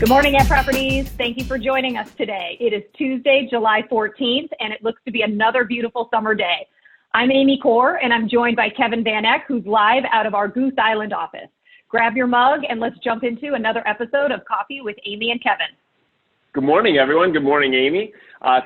Good morning, At Properties. Thank you for joining us today. It is Tuesday, July 14th, and it looks to be another beautiful summer day. I'm Amy Corr, and I'm joined by Kevin Van Eck, who's live out of our Goose Island office. Grab your mug, and let's jump into another episode of Coffee with Amy and Kevin. Good morning, everyone. Good morning, Amy.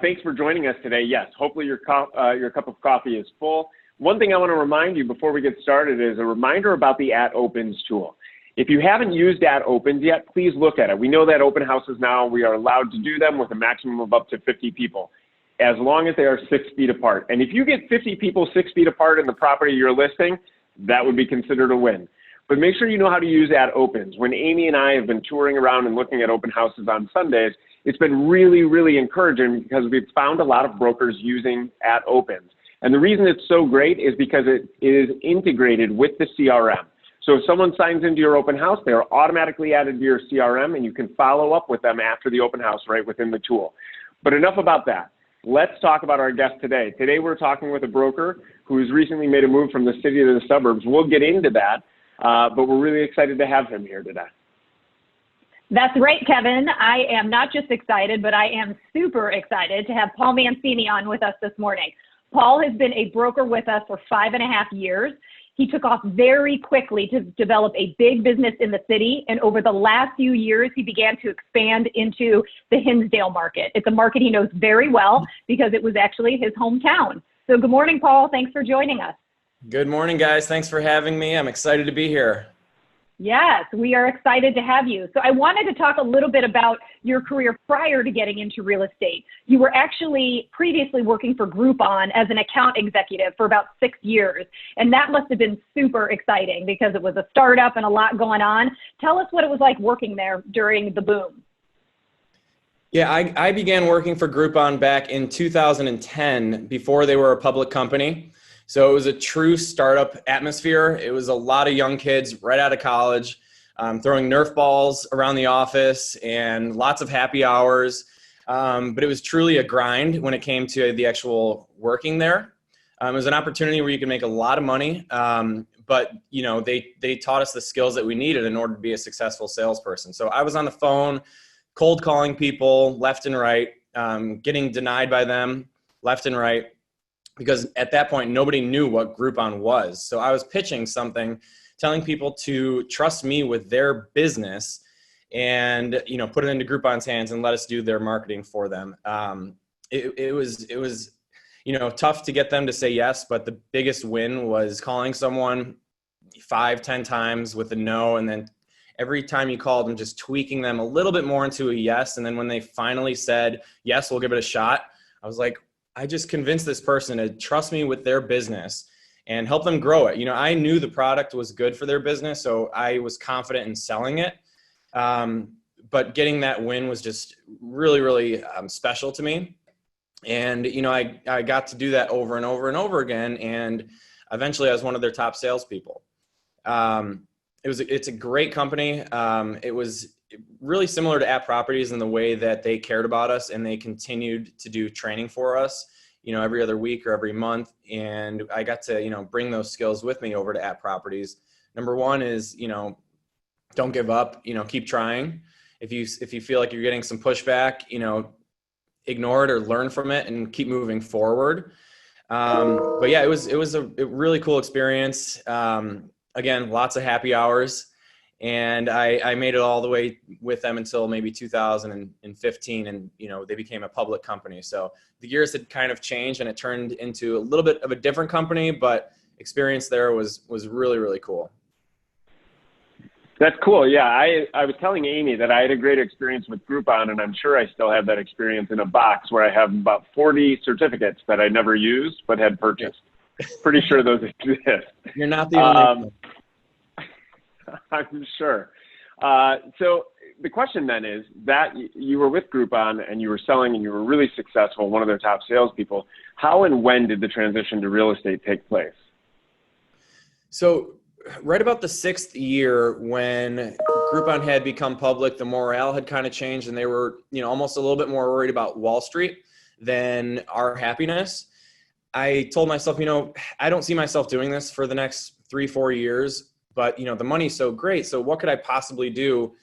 Thanks for joining us today. Yes, hopefully your cup of coffee is full. One thing I want to remind you before we get started is a reminder about the At Opens tool. If you haven't used At Opens yet, please look at it. We know that open houses now, we are allowed to do them with a maximum of up to 50 people, as long as they are 6 feet apart. And if you get 50 people 6 feet apart in the property you're listing, that would be considered a win. But make sure you know how to use At Opens. When Amy and I have been touring around and looking at open houses on Sundays, it's been really, really encouraging because we've found a lot of brokers using At Opens. And the reason it's so great is because it is integrated with the CRM. So if someone signs into your open house, they're automatically added to your CRM, and you can follow up with them after the open house right within the tool. But enough about that. Let's talk about our guest today. Today we're talking with a broker who's recently made a move from the city to the suburbs. We'll get into that, but we're really excited to have him here today. That's right, Kevin. I am not just excited, but I am super excited to have Paul Mancini on with us this morning. Paul has been a broker with us for 5.5 years. He took off very quickly to develop a big business in the city, and over the last few years, he began to expand into the Hinsdale market. It's a market he knows very well because it was actually his hometown. So good morning, Paul. Thanks for joining us. Good morning, guys. Thanks for having me. I'm excited to be here. Yes, we are excited to have you. So I wanted to talk a little bit about your career prior to getting into real estate. You were actually previously working for Groupon as an account executive for about 6 years. And that must have been super exciting because it was a startup and a lot going on. Tell us what it was like working there during the boom. Yeah, I began working for Groupon back in 2010 before they were a public company. So it was a true startup atmosphere. It was a lot of young kids right out of college, throwing Nerf balls around the office and lots of happy hours. But it was truly a grind when it came to the actual working there. It was an opportunity where you could make a lot of money, but you know they taught us the skills that we needed in order to be a successful salesperson. So I was on the phone, cold calling people left and right, getting denied by them left and right, because at that point, nobody knew what Groupon was. So I was pitching something, telling people to trust me with their business and, you know, put it into Groupon's hands and let us do their marketing for them. It was, you know, tough to get them to say yes, but the biggest win was calling someone 5-10 times with a no. And then every time you called them, just tweaking them a little bit more into a yes. And then when they finally said, yes, we'll give it a shot, I was like, I just convinced this person to trust me with their business and help them grow it. You know, I knew the product was good for their business, so I was confident in selling it. But getting that win was just really, really special to me. And, you know, I got to do that over and over and over again. And eventually I was one of their top salespeople. It's a great company. It was really similar to At Properties in the way that they cared about us, and they continued to do training for us, you know, every other week or every month. And I got to, you know, bring those skills with me over to At Properties. Number one is, you know, don't give up, you know, keep trying. If you feel like you're getting some pushback, you know, ignore it or learn from it and keep moving forward. But yeah, it was a really cool experience. Again, lots of happy hours. And I made it all the way with them until maybe 2015, and you know they became a public company. So the years had kind of changed, and it turned into a little bit of a different company. But experience there was really, really cool. That's cool. Yeah, I was telling Amy that I had a great experience with Groupon, and I'm sure I still have that experience in a box where I have about 40 certificates that I never used but had purchased. Pretty sure those exist. You're not the only one. I'm sure. So the question then is that you were with Groupon and you were selling and you were really successful, one of their top salespeople. How and when did the transition to real estate take place? So right about the 6th year when Groupon had become public, the morale had kind of changed, and they were, you know, almost a little bit more worried about Wall Street than our happiness. I told myself, you know, I don't see myself doing this for the next 3-4 years, but, you know, the money's so great. So what could I possibly do,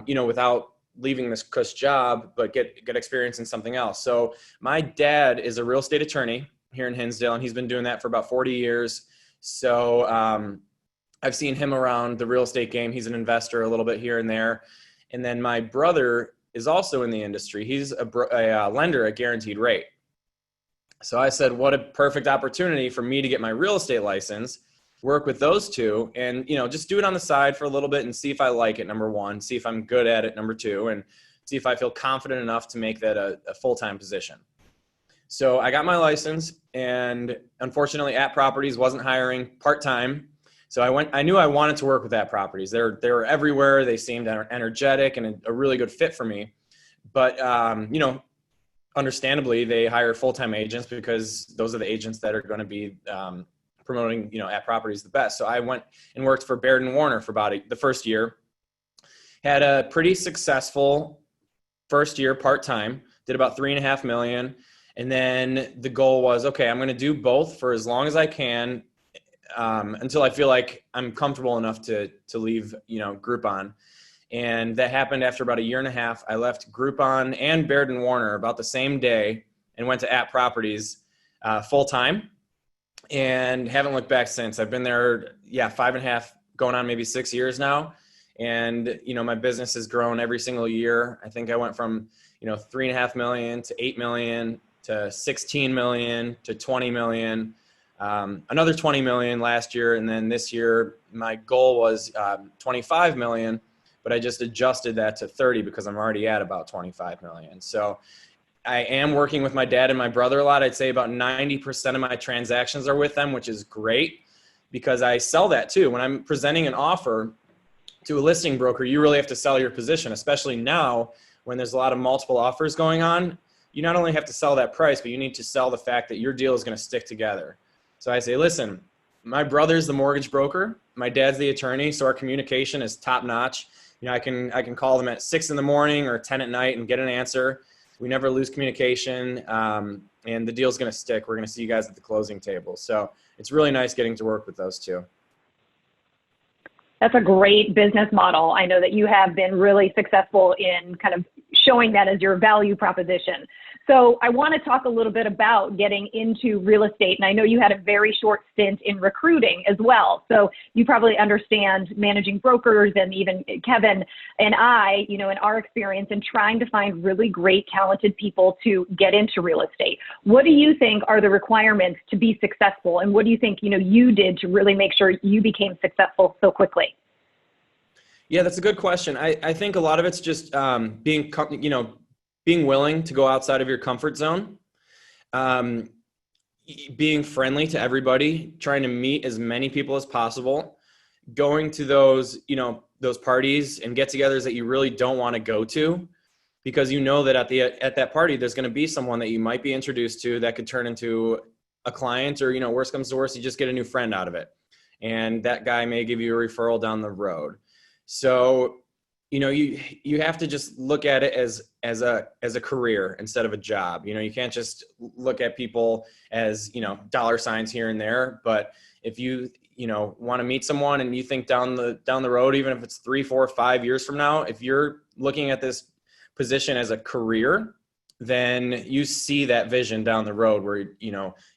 you know, without leaving this cush job, but get experience in something else. So my dad is a real estate attorney here in Hinsdale, and he's been doing that for about 40 years. So I've seen him around the real estate game. He's an investor a little bit here and there. And then my brother is also in the industry. He's a lender at Guaranteed Rate. So I said, what a perfect opportunity for me to get my real estate license, work with those two, and, just do it on the side for a little bit and see if I like it, number one, see if I'm good at it, number two, and see if I feel confident enough to make that a full-time position. So I got my license, and unfortunately At Properties wasn't hiring part-time. So I knew I wanted to work with At Properties. They're everywhere. They seemed energetic and a really good fit for me. But, understandably, they hire full-time agents because those are the agents that are going to be promoting, At Properties the best. So I went and worked for Baird & Warner for about the first year. Had a pretty successful first year part-time, did about $3.5 million. And then the goal was, okay, I'm going to do both for as long as I can until I feel like I'm comfortable enough to leave, Groupon. And that happened after about 1.5 years. I left Groupon and Baird & Warner about the same day and went to At Properties full-time, and haven't looked back since. I've been there, 5.5, going on maybe 6 years now. And, my business has grown every single year. I think I went from, $3.5 million to $8 million to $16 million to $20 million, another $20 million last year. And then this year, my goal was $25 million, but I just adjusted that to 30 because I'm already at about $25 million. So I am working with my dad and my brother a lot. I'd say about 90% of my transactions are with them, which is great because I sell that too. When I'm presenting an offer to a listing broker, you really have to sell your position, especially now when there's a lot of multiple offers going on. You not only have to sell that price, but you need to sell the fact that your deal is going to stick together. So I say, listen, my brother's the mortgage broker. My dad's the attorney. So our communication is top notch. I can call them at 6 in the morning or 10 at night and get an answer. We never lose communication, and the deal's going to stick. We're going to see you guys at the closing table. So it's really nice getting to work with those two. That's a great business model. I know that you have been really successful in kind of showing that as your value proposition. So I want to talk a little bit about getting into real estate. And I know you had a very short stint in recruiting as well. So you probably understand managing brokers, and even Kevin and I, in our experience in trying to find really great, talented people to get into real estate. What do you think are the requirements to be successful? And what do you think, you did to really make sure you became successful so quickly? Yeah, that's a good question. I think a lot of it's just being willing to go outside of your comfort zone, being friendly to everybody, trying to meet as many people as possible, going to those parties and get-togethers that you really don't want to go to, because that at that party there's going to be someone that you might be introduced to that could turn into a client, or worst comes to worst, you just get a new friend out of it, and that guy may give you a referral down the road. So you have to just look at it as a career instead of a job. You can't just look at people as, dollar signs here and there. But if you want to meet someone and you think down the road, even if it's 3, 4, 5 years from now, if you're looking at this position as a career, then you see that vision down the road where,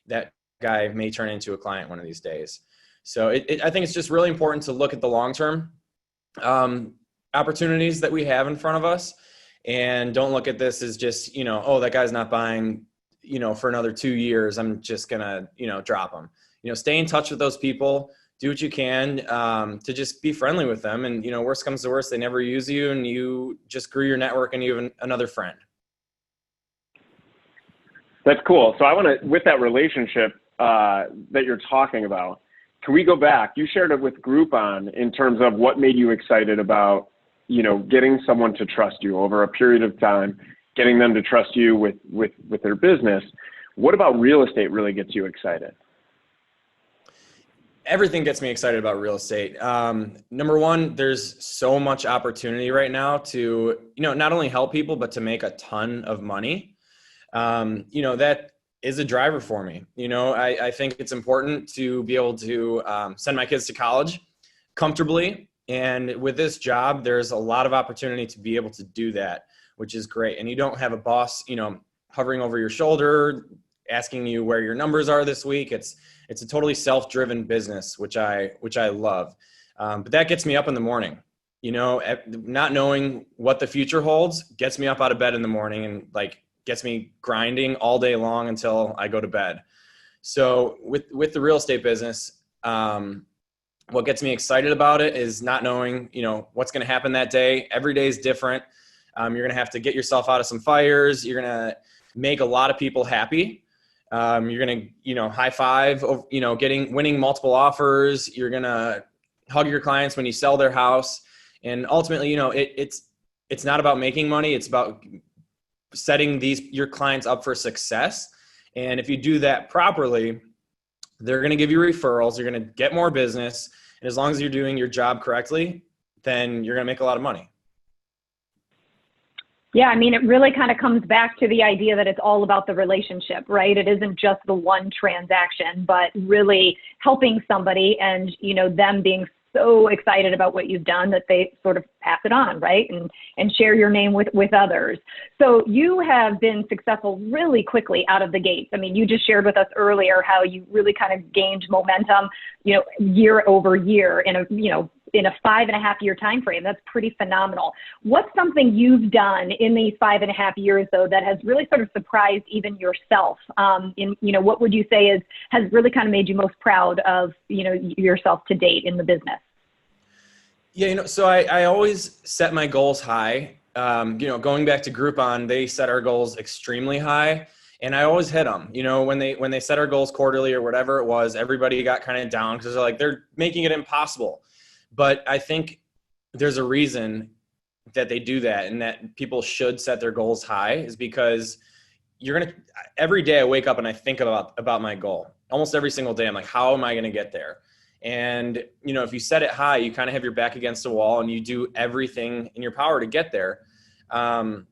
that guy may turn into a client one of these days. So I think it's just really important to look at the long-term opportunities that we have in front of us, and don't look at this as just, that guy's not buying, for another 2 years, I'm just gonna, drop him. Stay in touch with those people, do what you can to just be friendly with them. And, worst comes to worst, they never use you, and you just grew your network and you have another friend. That's cool. So I want to, with that relationship that you're talking about, can we go back? You shared it with Groupon in terms of what made you excited about, getting someone to trust you over a period of time, getting them to trust you with their business. What about real estate really gets you excited? Everything gets me excited about real estate. Number one, there's so much opportunity right now to, not only help people, but to make a ton of money. That is a driver for me. I think it's important to be able to send my kids to college comfortably And with this job, there's a lot of opportunity to be able to do that, which is great. And you don't have a boss, hovering over your shoulder, asking you where your numbers are this week. It's a totally self-driven business, which I love. But that gets me up in the morning. Not knowing what the future holds gets me up out of bed in the morning and gets me grinding all day long until I go to bed. So with the real estate business, what gets me excited about it is not knowing, what's going to happen that day. Every day is different. You're going to have to get yourself out of some fires. You're going to make a lot of people happy. You're going to, high five, winning multiple offers. You're going to hug your clients when you sell their house. And ultimately, it's not about making money. It's about setting your clients up for success. And if you do that properly, they're going to give you referrals. You're going to get more business. And as long as you're doing your job correctly, then you're going to make a lot of money. Yeah, it really kind of comes back to the idea that it's all about the relationship, right? It isn't just the one transaction, but really helping somebody and, them being so excited about what you've done that they sort of pass it on, right? And share your name with others. So you have been successful really quickly out of the gates. You just shared with us earlier how you really kind of gained momentum, year over year in a 5.5 year time frame. That's pretty phenomenal. What's something you've done in these 5.5 years though that has really sort of surprised even yourself? What would you say has really kind of made you most proud of yourself to date in the business? Yeah, so I always set my goals high. Going back to Groupon, they set our goals extremely high, and I always hit them. When they set our goals quarterly or whatever it was, everybody got kind of down because they're making it impossible. But I think there's a reason that they do that, and that people should set their goals high is because every day I wake up and I think about my goal. Almost every single day I'm like, how am I going to get there? And, if you set it high, you kind of have your back against the wall and you do everything in your power to get there. I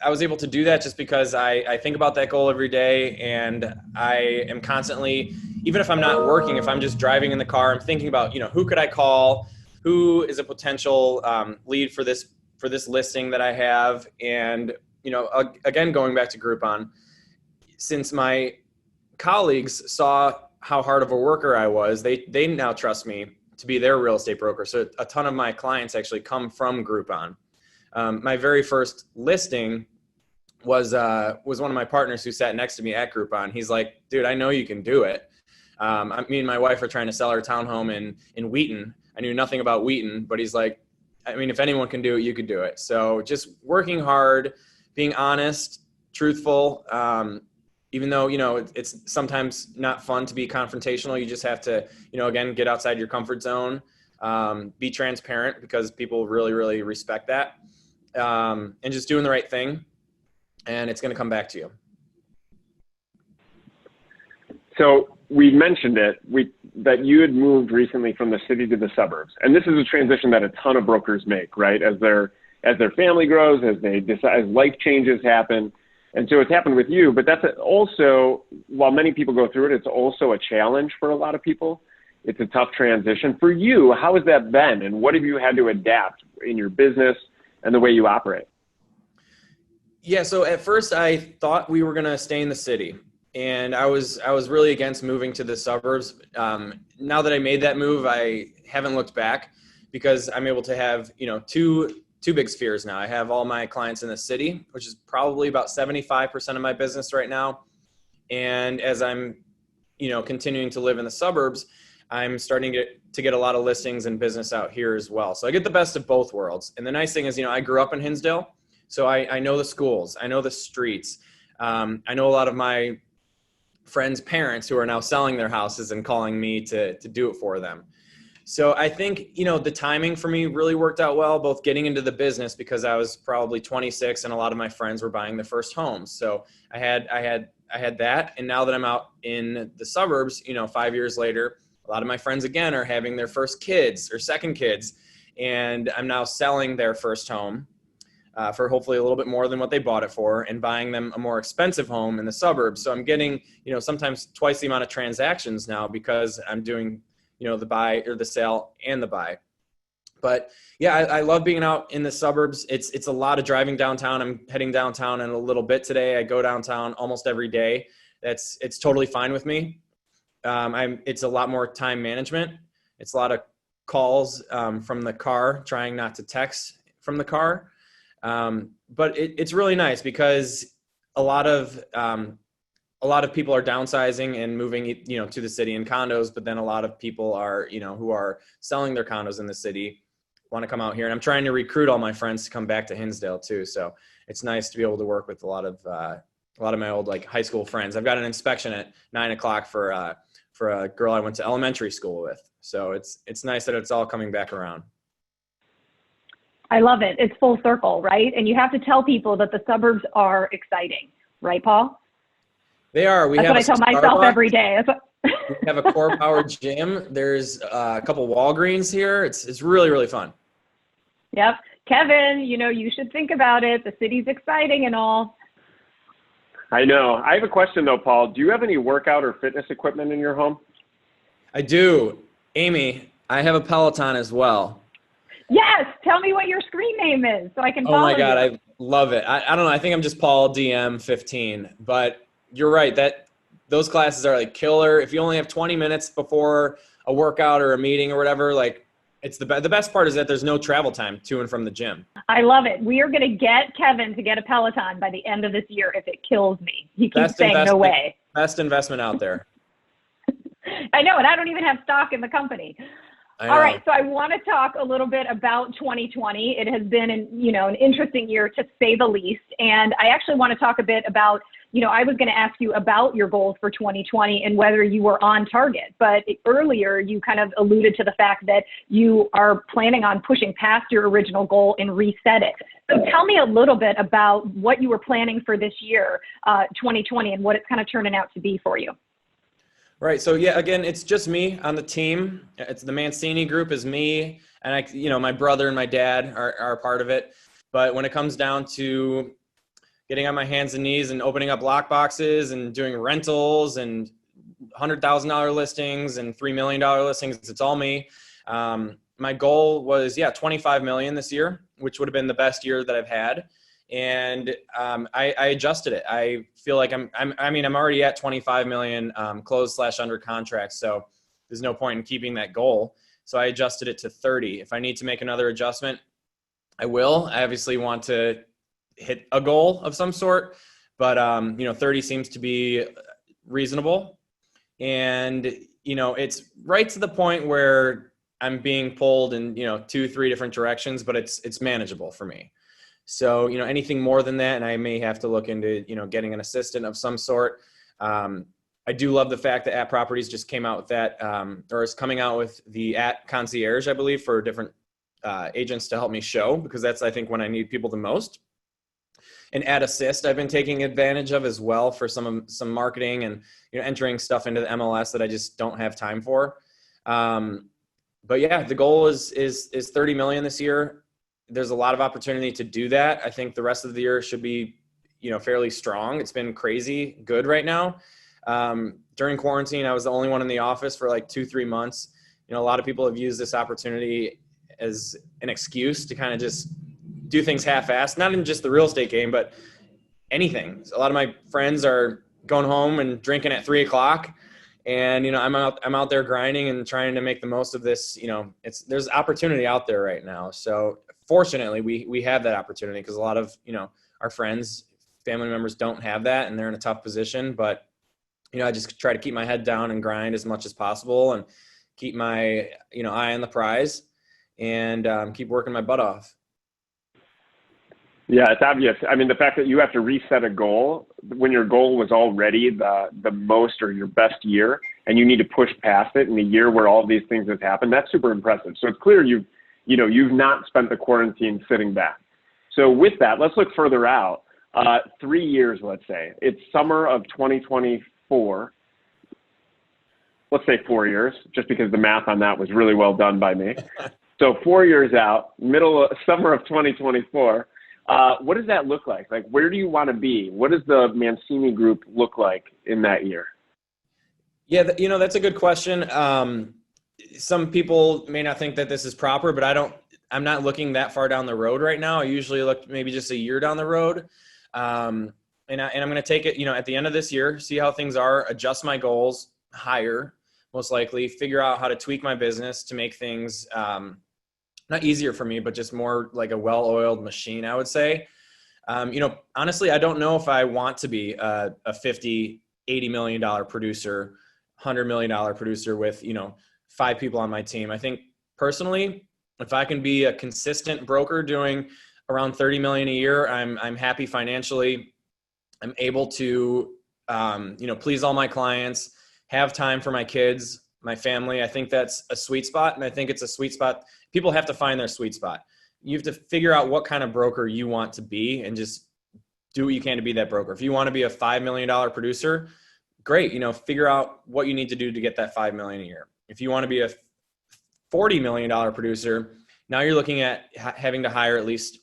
was able to do that just because I think about that goal every day, and I am constantly, even if I'm not working, if I'm just driving in the car, I'm thinking about, who could I call? Who is a potential lead for this listing that I have? And, again, going back to Groupon, since my colleagues saw how hard of a worker I was, they now trust me to be their real estate broker. So a ton of my clients actually come from Groupon. My very first listing was one of my partners who sat next to me at Groupon. He's like, dude, I know you can do it. Me and my wife are trying to sell our townhome in Wheaton. I knew nothing about Wheaton, but he's like, if anyone can do it, you could do it. So just working hard, being honest, truthful, even though, it's sometimes not fun to be confrontational. You just have to, again, get outside your comfort zone, be transparent because people really, really respect that, and just doing the right thing, and it's going to come back to you. So we mentioned that you had moved recently from the city to the suburbs. And this is a transition that a ton of brokers make, right? As their family grows, as life changes happen. And so it's happened with you, but that's also, while many people go through it, it's also a challenge for a lot of people. It's a tough transition. For you, how has that been? And what have you had to adapt in your business and the way you operate? Yeah, so at first I thought we were going to stay in the city. And I was really against moving to the suburbs. Now that I made that move, I haven't looked back because I'm able to have, two big spheres now. I have all my clients in the city, which is probably about 75% of my business right now. And as I'm, continuing to live in the suburbs, I'm starting to get a lot of listings and business out here as well. So I get the best of both worlds. And the nice thing is, I grew up in Hinsdale, so I know the schools, I know the streets. I know a lot of my friends' parents who are now selling their houses and calling me to do it for them. So I think, the timing for me really worked out well, both getting into the business because I was probably 26 and a lot of my friends were buying their first homes. So I had that. And now that I'm out in the suburbs, 5 years later, a lot of my friends again are having their first kids or second kids. And I'm now selling their first home for hopefully a little bit more than what they bought it for and buying them a more expensive home in the suburbs. So I'm getting, sometimes twice the amount of transactions now because I'm doing the buy or the sale and the buy. But yeah, I love being out in the suburbs. It's a lot of driving downtown. I'm heading downtown in a little bit today. I go downtown almost every day. It's totally fine with me. It's a lot more time management. It's a lot of calls from the car, trying not to text from the car. But it's really nice because a lot of people are downsizing and moving, to the city in condos, but then a lot of people are, who are selling their condos in the city want to come out here. And I'm trying to recruit all my friends to come back to Hinsdale too. So it's nice to be able to work with a lot of my old high school friends. I've got an inspection at 9:00 for a girl I went to elementary school with. So it's nice that it's all coming back around. I love it. It's full circle, right? And you have to tell people that the suburbs are exciting, right, Paul? They are. That's what I tell myself every day. We have a Corr powered gym. There's a couple Walgreens here. It's really, really fun. Yep. Kevin, you should think about it. The city's exciting and all. I know. I have a question though, Paul. Do you have any workout or fitness equipment in your home? I do. Amy, I have a Peloton as well. Yes. Tell me what your screen name is so I can follow you. Oh my God. I love it. I don't know. I think I'm just Paul DM15, but you're right. Those classes are killer. If you only have 20 minutes before a workout or a meeting or whatever, it's the best part is that there's no travel time to and from the gym. I love it. We are going to get Kevin to get a Peloton by the end of this year if it kills me. He keeps saying no way. Best investment out there. I know, and I don't even have stock in the company. All right, so I want to talk a little bit about 2020. It has been an interesting year to say the least, and I actually want to talk a bit about I was going to ask you about your goals for 2020 and whether you were on target. But earlier, you kind of alluded to the fact that you are planning on pushing past your original goal and reset it. So tell me a little bit about what you were planning for this year, 2020, and what it's kind of turning out to be for you. Right. So yeah, again, it's just me on the team. It's the Mancini group is me, and my brother and my dad are part of it. But when it comes down to getting on my hands and knees and opening up lock boxes and doing rentals and $100,000 listings and $3 million listings, it's all me. My goal was, 25 million this year, which would have been the best year that I've had. And I adjusted it. I feel like I'm already at 25 million closed / under contract. So there's no point in keeping that goal. So I adjusted it to 30. If I need to make another adjustment, I will. I obviously want to hit a goal of some sort, but 30 seems to be reasonable. And it's right to the point where I'm being pulled in 2-3 different directions, but it's manageable for me. So anything more than that, and I may have to look into getting an assistant of some sort. I do love the fact that At Properties just came out with that, or is coming out with the At Concierge, I believe, for different agents to help me show, because that's, I think, when I need people the most. And Ad Assist I've been taking advantage of as well for some marketing and entering stuff into the MLS that I just don't have time for. But yeah, the goal is 30 million this year. There's a lot of opportunity to do that. I think the rest of the year should be fairly strong. It's been crazy good right now. During quarantine, I was the only one in the office for 2-3 months. A lot of people have used this opportunity as an excuse to kind of just do things half-assed, not in just the real estate game, but anything. A lot of my friends are going home and drinking at 3:00, and I'm out there grinding and trying to make the most of this. There's opportunity out there right now. So fortunately, we have that opportunity, because a lot of our friends, family members don't have that, and they're in a tough position. But I just try to keep my head down and grind as much as possible, and keep my eye on the prize, and keep working my butt off. Yeah, it's obvious. I mean, the fact that you have to reset a goal when your goal was already the most or your best year, and you need to push past it in a year where all these things have happened, that's super impressive. So it's clear you've not spent the quarantine sitting back. So with that, let's look further out. 3 years, let's say. It's summer of 2024. Let's say 4 years, just because the math on that was really well done by me. So 4 years out, summer of 2024. What does that look like? Where do you want to be? What does the Mancini Group look like in that year? Yeah, that's a good question. some people may not think that this is proper, but I'm not looking that far down the road right now. I usually look maybe just a year down the road. And I'm going to take it, at the end of this year, see how things are, adjust my goals, hire, most likely, figure out how to tweak my business to make things not easier for me, but just more like a well-oiled machine, I would say. Honestly, I don't know if I want to be a $50, $80 million producer, $100 million producer with, 5 people on my team. I think personally, if I can be a consistent broker doing around 30 million a year, I'm happy financially. I'm able to, please all my clients, have time for my kids, my family. I think that's a sweet spot. And I think it's a sweet spot. People have to find their sweet spot. You have to figure out what kind of broker you want to be and just do what you can to be that broker. If you want to be a $5 million producer, great. Figure out what you need to do to get that $5 million a year. If you want to be a $40 million producer, now you're looking at having to hire at least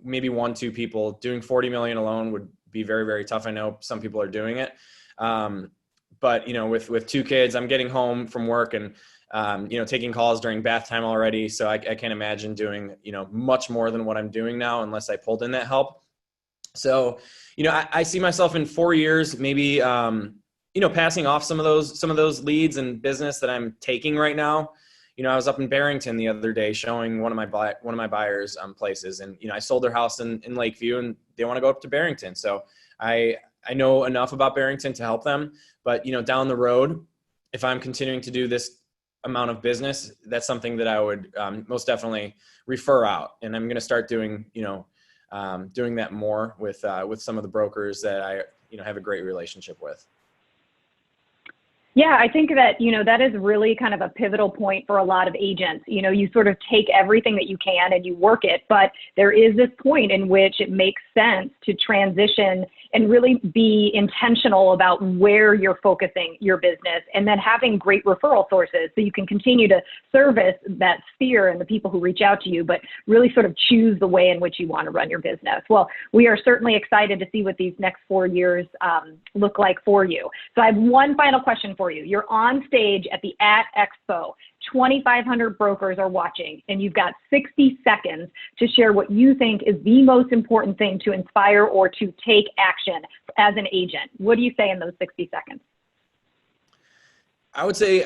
maybe 1-2 people. Doing 40 million alone would be very, very tough. I know some people are doing it. But with 2 kids, I'm getting home from work and, taking calls during bath time already. So I can't imagine doing, much more than what I'm doing now unless I pulled in that help. So, I see myself in 4 years, maybe, passing off some of those leads and business that I'm taking right now. I was up in Barrington the other day showing one of my buyers places, and I sold their house in Lakeview, and they want to go up to Barrington. So I know enough about Barrington to help them, but down the road, if I'm continuing to do this amount of business, that's something that I would most definitely refer out, and I'm going to start doing doing that more with some of the brokers that I have a great relationship with. Yeah, I think that, that is really kind of a pivotal point for a lot of agents. You sort of take everything that you can and you work it, but there is this point in which it makes sense to transition and really be intentional about where you're focusing your business, and then having great referral sources so you can continue to service that sphere and the people who reach out to you, but really sort of choose the way in which you want to run your business. Well, we are certainly excited to see what these next 4 years look like for you. So I have one final question for you. You're on stage at the Expo. 2,500 brokers are watching, and you've got 60 seconds to share what you think is the most important thing to inspire or to take action as an agent. What do you say in those 60 seconds? I would say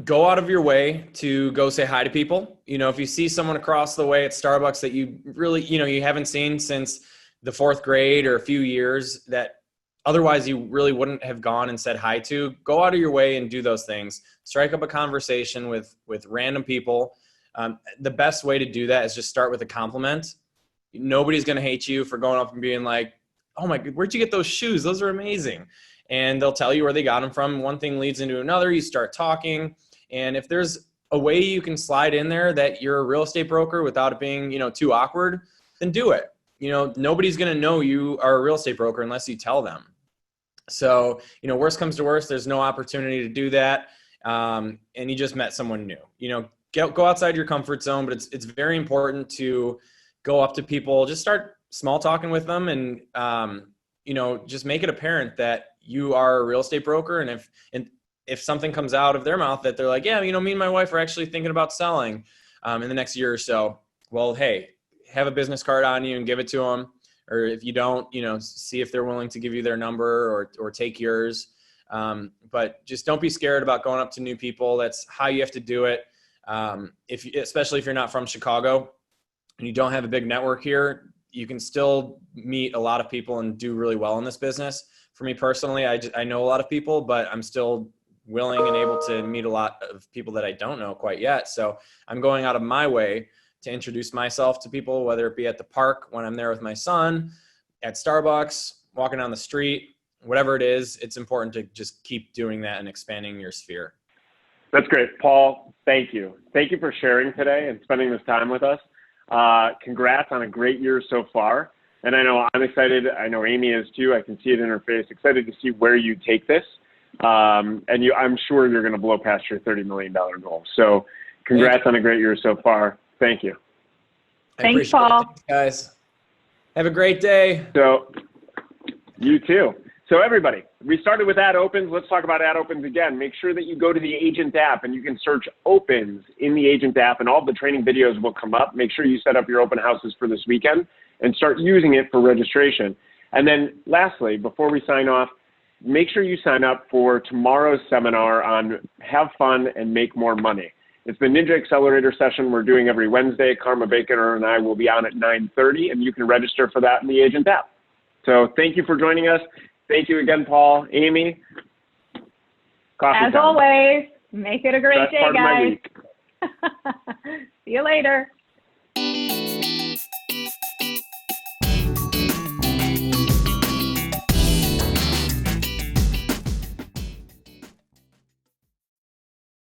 go out of your way to go say hi to people. If you see someone across the way at Starbucks that you really, you haven't seen since the 4th grade or a few years that otherwise you really wouldn't have gone and said hi to, go out of your way and do those things. Strike up a conversation with random people. The best way to do that is just start with a compliment. Nobody's going to hate you for going up and being like, oh my, where'd you get those shoes? Those are amazing. And they'll tell you where they got them from. One thing leads into another. You start talking. And if there's a way you can slide in there that you're a real estate broker without it being, too awkward, then do it. Nobody's going to know you are a real estate broker unless you tell them. So, worst comes to worst, there's no opportunity to do that. And you just met someone new, go outside your comfort zone, but it's very important to go up to people, just start small talking with them and, just make it apparent that you are a real estate broker. And if something comes out of their mouth that they're like, yeah, me and my wife are actually thinking about selling in the next year or so. Well, hey, have a business card on you and give it to them. Or if you don't, see if they're willing to give you their number or take yours. But just don't be scared about going up to new people. That's how you have to do it. Especially if you're not from Chicago and you don't have a big network here, you can still meet a lot of people and do really well in this business. For me personally, I know a lot of people, but I'm still willing and able to meet a lot of people that I don't know quite yet. So I'm going out of my way to introduce myself to people, whether it be at the park when I'm there with my son, at Starbucks, walking down the street, whatever it is. It's important to just keep doing that and expanding your sphere. That's great. Paul, thank you. Thank you for sharing today and spending this time with us. Congrats on a great year so far. And I know I'm excited. I know Amy is too. I can see it in her face. Excited to see where you take this. And I'm sure you're going to blow past your $30 million goal. So congrats on a great year so far. Thank you. Thanks, Paul. Thanks, guys. Have a great day. So, you too. So everybody, we started with ad opens. Let's talk about ad opens again. Make sure that you go to the Agent app and you can search opens in the Agent app and all the training videos will come up. Make sure you set up your open houses for this weekend and start using it for registration. And then lastly, before we sign off, make sure you sign up for tomorrow's seminar on have fun and make more money. It's the Ninja Accelerator session we're doing every Wednesday. Karma Baker and I will be on at 9:30, and you can register for that in the Agent app. So thank you for joining us. Thank you again, Paul. Amy, coffee As time. always, make it a great Best day, part of my guys. week. See you later.